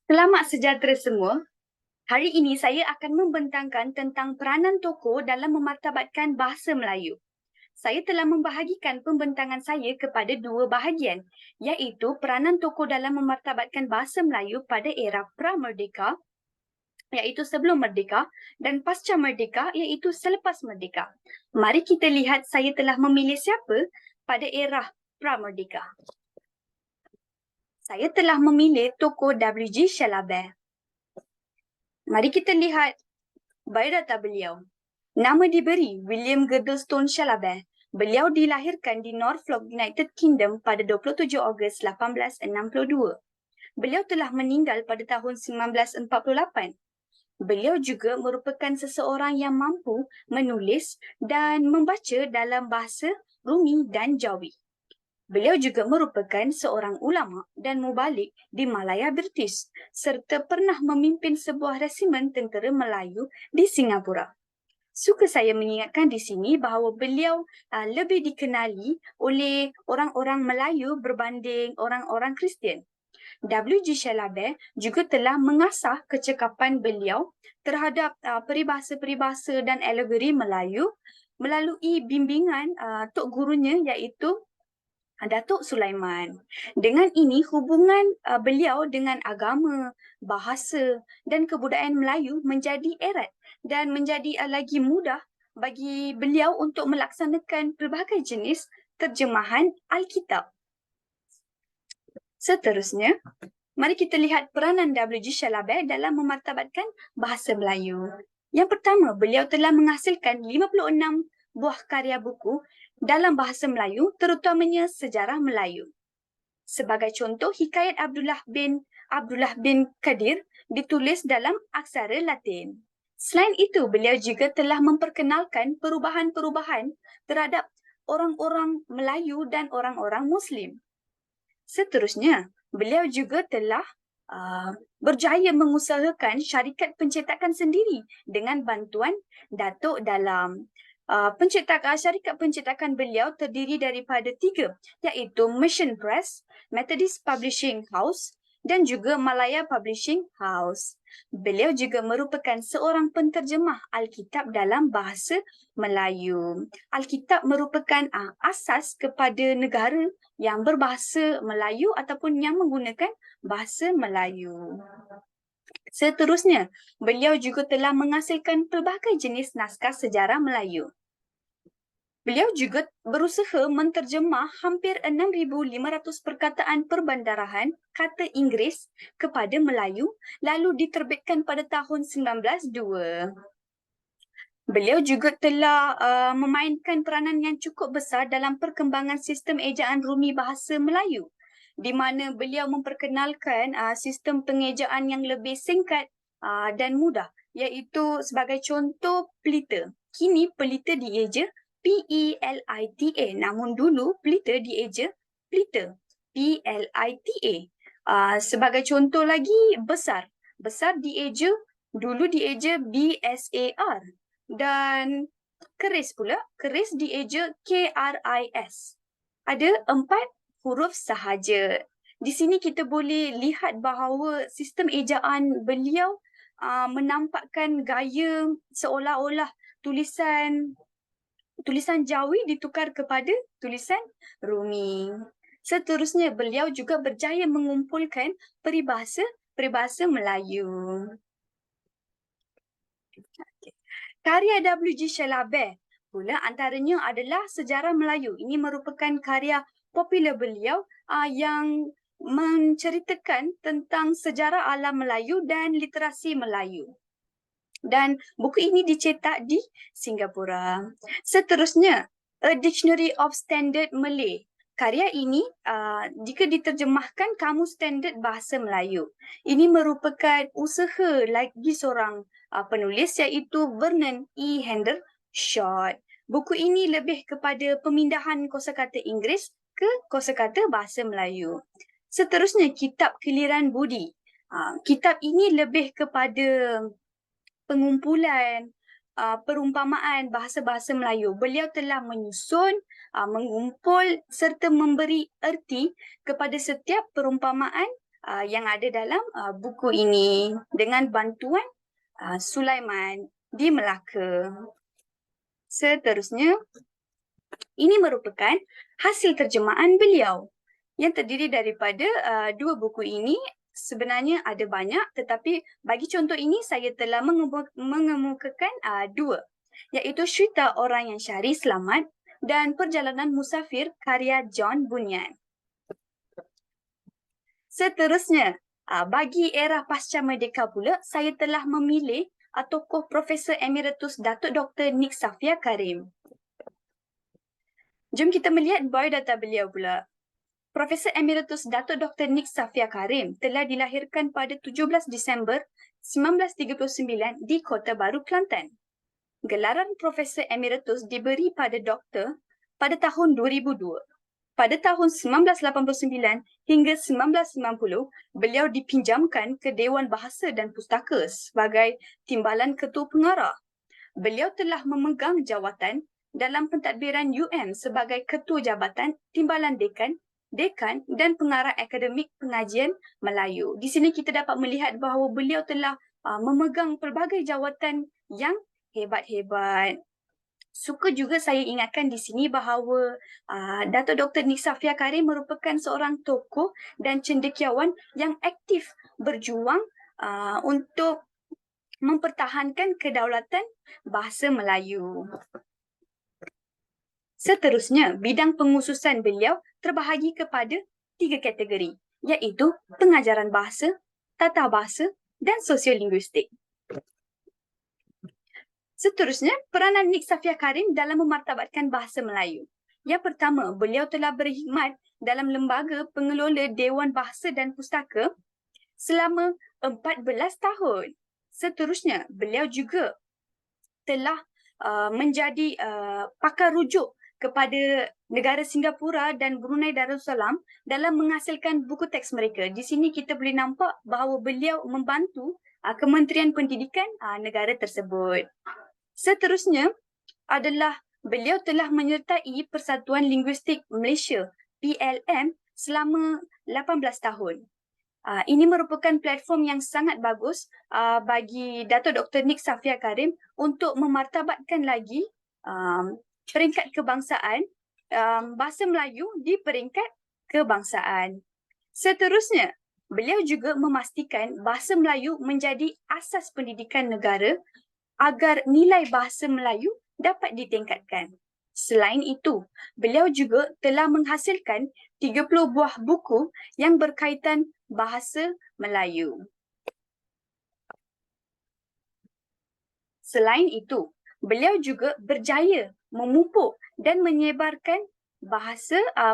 Selamat sejahtera semua. Hari ini saya akan membentangkan tentang peranan tokoh dalam memartabatkan bahasa Melayu. Saya telah membahagikan pembentangan saya kepada dua bahagian, iaitu peranan tokoh dalam memartabatkan bahasa Melayu pada era pra-merdeka, iaitu sebelum merdeka, dan pasca merdeka, iaitu selepas merdeka. Mari kita lihat saya telah memilih siapa pada era pra-merdeka. Saya telah memilih tokoh W.G. Shalaber. Mari kita lihat biodata beliau. Nama diberi William Girdlestone Shalaber. Beliau dilahirkan di Norfolk, United Kingdom pada 27 Ogos 1862. Beliau telah meninggal pada tahun 1948. Beliau juga merupakan seseorang yang mampu menulis dan membaca dalam bahasa Rumi dan Jawi. Beliau juga merupakan seorang ulama dan mubalik di Malaya British serta pernah memimpin sebuah resimen tentera Melayu di Singapura. Suka saya mengingatkan di sini bahawa beliau lebih dikenali oleh orang-orang Melayu berbanding orang-orang Kristian. W.G. Shalaber juga telah mengasah kecekapan beliau terhadap peribahasa-peribahasa dan alegori Melayu melalui bimbingan tok gurunya iaitu Datuk Sulaiman. Dengan ini, hubungan beliau dengan agama, bahasa dan kebudayaan Melayu menjadi erat dan menjadi lagi mudah bagi beliau untuk melaksanakan pelbagai jenis terjemahan Alkitab. Seterusnya, mari kita lihat peranan W.G. Shalaber dalam memartabatkan bahasa Melayu. Yang pertama, beliau telah menghasilkan 56 buah karya buku dalam bahasa Melayu, terutamanya sejarah Melayu. Sebagai contoh, Hikayat Abdullah bin Kadir ditulis dalam aksara Latin. Selain itu, beliau juga telah memperkenalkan perubahan-perubahan terhadap orang-orang Melayu dan orang-orang Muslim. Seterusnya, beliau juga telah berjaya mengusahakan syarikat pencetakan sendiri dengan bantuan Datuk dalam. Syarikat pencetakan beliau terdiri daripada 3, iaitu Mission Press, Methodist Publishing House dan juga Malaya Publishing House. Beliau juga merupakan seorang penterjemah Alkitab dalam bahasa Melayu. Alkitab merupakan asas kepada negara yang berbahasa Melayu ataupun yang menggunakan bahasa Melayu. Seterusnya, beliau juga telah menghasilkan pelbagai jenis naskah sejarah Melayu. Beliau juga berusaha menterjemah hampir 6,500 perkataan perbandarahan kata Inggeris kepada Melayu lalu diterbitkan pada tahun 1902. Beliau juga telah memainkan peranan yang cukup besar dalam perkembangan sistem ejaan Rumi bahasa Melayu, di mana beliau memperkenalkan sistem pengejaan yang lebih singkat dan mudah, iaitu sebagai contoh pelita. Kini pelita dieja P-E-L-I-T-A, namun dulu pelita dieja pelita, P-L-I-T-A. Sebagai contoh lagi, besar. Besar dulu dieja B-S-A-R. Dan keris pula, keris dieja K-R-I-S. Ada 4 huruf sahaja. Di sini kita boleh lihat bahawa sistem ejaan beliau menampakkan gaya seolah-olah tulisan Jawi ditukar kepada tulisan Rumi. Seterusnya, beliau juga berjaya mengumpulkan peribahasa Melayu. Karya W.G. Shalaber pula antaranya adalah Sejarah Melayu. Ini merupakan karya popular beliau yang menceritakan tentang sejarah alam Melayu dan literasi Melayu. Dan buku ini dicetak di Singapura. Seterusnya, A Dictionary of Standard Malay. Karya ini jika diterjemahkan Kamus Standard Bahasa Melayu. Ini merupakan usaha lagi seorang penulis iaitu Vernon E. Hendershot. Buku ini lebih kepada pemindahan kosakata Inggeris ke kosakata bahasa Melayu. Seterusnya, Kitab Keliran Budi. Kitab ini lebih kepada pengumpulan perumpamaan bahasa-bahasa Melayu. Beliau telah menyusun, mengumpul serta memberi erti kepada setiap perumpamaan yang ada dalam buku ini dengan bantuan Sulaiman di Melaka. Seterusnya, ini merupakan hasil terjemahan beliau yang terdiri daripada dua buku ini. Sebenarnya ada banyak, tetapi bagi contoh ini saya telah mengemukakan dua, iaitu Cerita Orang yang Syari Selamat dan Perjalanan Musafir karya John Bunyan. Seterusnya, bagi era pasca merdeka pula, saya telah memilih tokoh Profesor Emeritus Datuk Dr. Nik Safia Karim. Jom kita melihat biodata beliau pula. Profesor Emeritus Datuk Dr. Nik Safia Karim telah dilahirkan pada 17 Disember 1939 di Kota Baru, Kelantan. Gelaran Profesor Emeritus diberi pada doktor pada tahun 2002. Pada tahun 1989 hingga 1990, beliau dipinjamkan ke Dewan Bahasa dan Pustaka sebagai Timbalan Ketua Pengarah. Beliau telah memegang jawatan dalam pentadbiran UM sebagai Ketua Jabatan Timbalan Dekan dan Pengarah Akademik Pengajian Melayu. Di sini kita dapat melihat bahawa beliau telah memegang pelbagai jawatan yang hebat-hebat. Suka juga saya ingatkan di sini bahawa Datuk Dr. Nik Safia Karim merupakan seorang tokoh dan cendekiawan yang aktif berjuang untuk mempertahankan kedaulatan bahasa Melayu. Seterusnya, bidang pengususan beliau terbahagi kepada 3 kategori, iaitu pengajaran bahasa, tata bahasa dan sosiolinguistik. Seterusnya, peranan Nik Safia Karim dalam memartabatkan bahasa Melayu. Yang pertama, beliau telah berkhidmat dalam lembaga pengelola Dewan Bahasa dan Pustaka selama 14 tahun. Seterusnya, beliau juga telah menjadi pakar rujuk kepada negara Singapura dan Brunei Darussalam dalam menghasilkan buku teks mereka. Di sini kita boleh nampak bahawa beliau membantu Kementerian Pendidikan negara tersebut. Seterusnya adalah beliau telah menyertai Persatuan Linguistik Malaysia PLM selama 18 tahun. Ini merupakan platform yang sangat bagus bagi Datuk Dr. Nik Safia Karim untuk memartabatkan lagi peringkat kebangsaan bahasa Melayu di peringkat kebangsaan. Seterusnya, beliau juga memastikan bahasa Melayu menjadi asas pendidikan negara agar nilai bahasa Melayu dapat ditingkatkan. Selain itu, beliau juga telah menghasilkan 30 buah buku yang berkaitan bahasa Melayu. Selain itu, beliau juga berjaya memupuk dan menyebarkan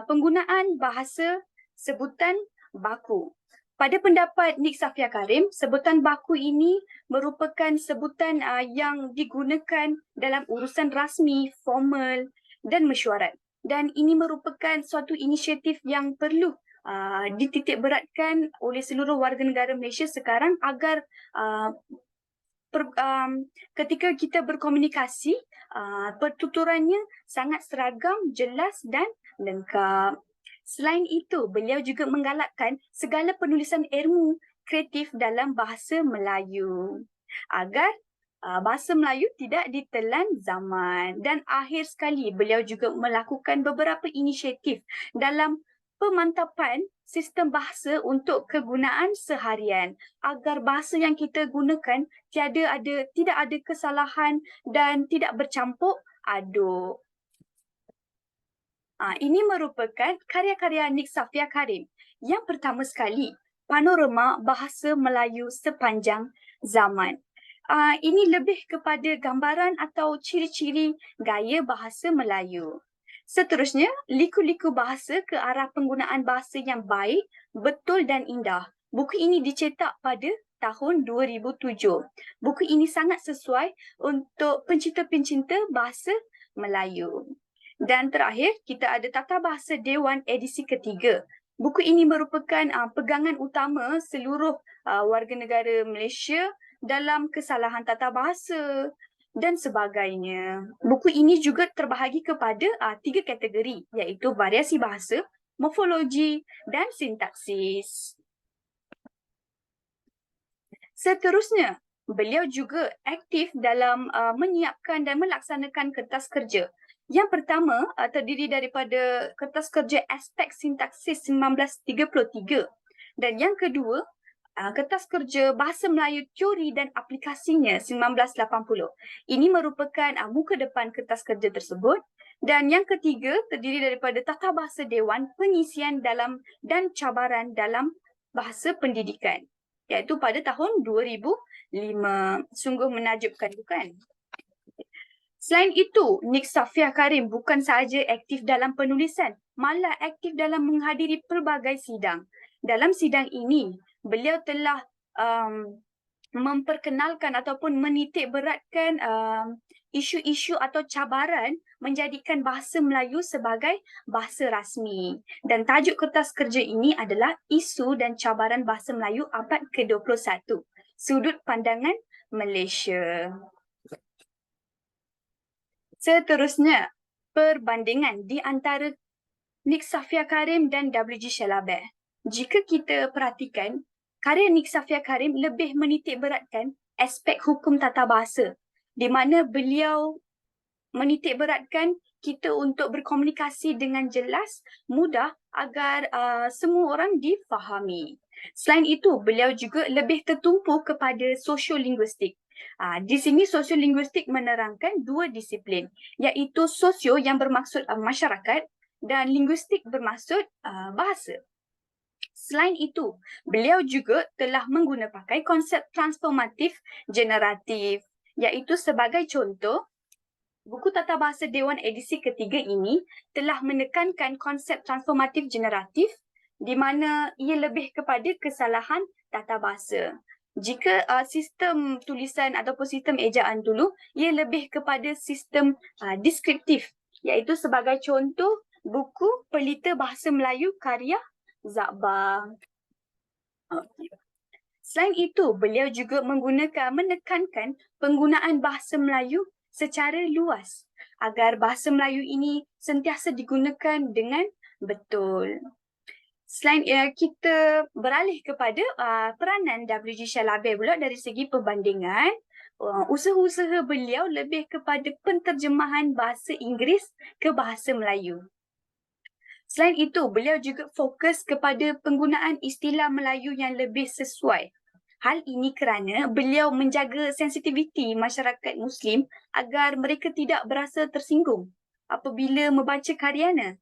penggunaan bahasa sebutan baku. Pada pendapat Nik Safia Karim, sebutan baku ini merupakan sebutan yang digunakan dalam urusan rasmi, formal dan mesyuarat. Dan ini merupakan suatu inisiatif yang perlu dititik beratkan oleh seluruh warga negara Malaysia sekarang agar ketika kita berkomunikasi, pertuturannya sangat seragam, jelas dan lengkap. Selain itu, beliau juga menggalakkan segala penulisan ilmu kreatif dalam bahasa Melayu agar bahasa Melayu tidak ditelan zaman. Dan akhir sekali, beliau juga melakukan beberapa inisiatif dalam pemantapan sistem bahasa untuk kegunaan seharian agar bahasa yang kita gunakan tidak ada kesalahan dan tidak bercampur aduk. Ini merupakan karya-karya Nik Safia Karim. Yang pertama sekali, Panorama Bahasa Melayu Sepanjang Zaman. Ini lebih kepada gambaran atau ciri-ciri gaya bahasa Melayu. Seterusnya, Liku-liku bahasa ke arah penggunaan bahasa yang baik, betul dan indah. Buku ini dicetak pada tahun 2007. Buku ini sangat sesuai untuk pencinta-pencinta bahasa Melayu. Dan terakhir, kita ada Tata Bahasa Dewan edisi ketiga. Buku ini merupakan pegangan utama seluruh warga negara Malaysia dalam kesalahan tata bahasa dan sebagainya. Buku ini juga terbahagi kepada 3 kategori, iaitu variasi bahasa, morfologi dan sintaksis. Seterusnya, beliau juga aktif dalam menyiapkan dan melaksanakan kertas kerja. Yang pertama terdiri daripada kertas kerja aspek sintaksis 1933 dan yang kedua kertas kerja Bahasa Melayu Teori dan Aplikasinya 1980. Ini merupakan muka depan kertas kerja tersebut. Dan yang ketiga terdiri daripada Tata Bahasa Dewan Pengisian dalam dan Cabaran dalam Bahasa Pendidikan, iaitu pada tahun 2005. Sungguh menakjubkan, bukan? Selain itu, Nik Safia Karim bukan sahaja aktif dalam penulisan, malah aktif dalam menghadiri pelbagai sidang. Dalam sidang ini, beliau telah memperkenalkan ataupun menitik beratkan isu-isu atau cabaran menjadikan bahasa Melayu sebagai bahasa rasmi. Dan tajuk kertas kerja ini adalah Isu dan Cabaran Bahasa Melayu Abad ke-21, Sudut Pandangan Malaysia. Seterusnya, perbandingan di antara Nik Safia Karim dan W.G. Shalaber. Jika kita perhatikan, karya Nik Safia Karim lebih menitik beratkan aspek hukum tata bahasa, di mana beliau menitik beratkan kita untuk berkomunikasi dengan jelas, mudah agar semua orang difahami. Selain itu, beliau juga lebih tertumpu kepada sosiolinguistik. Di sini sosiolinguistik menerangkan dua disiplin, iaitu sosio yang bermaksud masyarakat dan linguistik bermaksud bahasa. Selain itu, beliau juga telah menggunakan konsep transformatif generatif, iaitu sebagai contoh, buku Tata Bahasa Dewan edisi ketiga ini telah menekankan konsep transformatif generatif di mana ia lebih kepada kesalahan tata bahasa. Jika sistem tulisan ataupun sistem ejaan dulu, ia lebih kepada sistem deskriptif, iaitu sebagai contoh buku Pelita Bahasa Melayu karya Zakbar. Selain itu, beliau juga menekankan penggunaan bahasa Melayu secara luas agar bahasa Melayu ini sentiasa digunakan dengan betul. Selain kita beralih kepada peranan W.G. Shalaber pula dari segi perbandingan, usaha-usaha beliau lebih kepada penterjemahan bahasa Inggeris ke bahasa Melayu. Selain itu, beliau juga fokus kepada penggunaan istilah Melayu yang lebih sesuai. Hal ini kerana beliau menjaga sensitiviti masyarakat Muslim agar mereka tidak berasa tersinggung apabila membaca karyanya.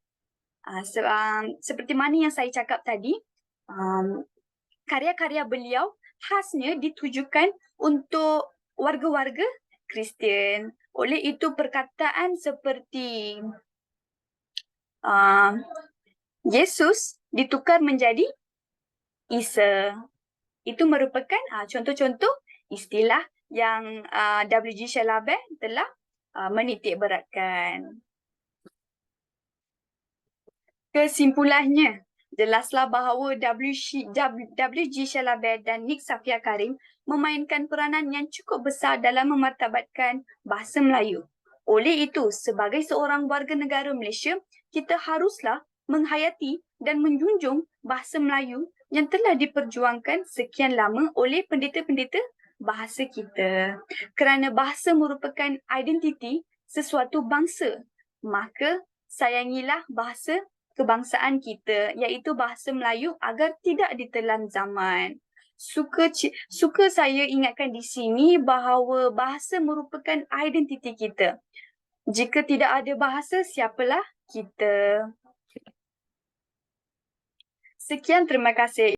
Seperti mana yang saya cakap tadi, karya-karya beliau khasnya ditujukan untuk warga-warga Kristian. Oleh itu perkataan seperti Yesus ditukar menjadi Isa. Itu merupakan contoh-contoh istilah yang W.G. Shalaber telah menitik beratkan. Kesimpulannya, jelaslah bahawa W.G. Shalaber dan Nik Safia Karim memainkan peranan yang cukup besar dalam memartabatkan bahasa Melayu. Oleh itu, sebagai seorang warga negara Malaysia, kita haruslah menghayati dan menjunjung bahasa Melayu yang telah diperjuangkan sekian lama oleh pendeta-pendeta bahasa kita. Kerana bahasa merupakan identiti sesuatu bangsa, maka sayangilah bahasa kebangsaan kita, iaitu bahasa Melayu agar tidak ditelan zaman. Suka saya ingatkan di sini bahawa bahasa merupakan identiti kita. Jika tidak ada bahasa, siapalah kita? Sekian, terima kasih.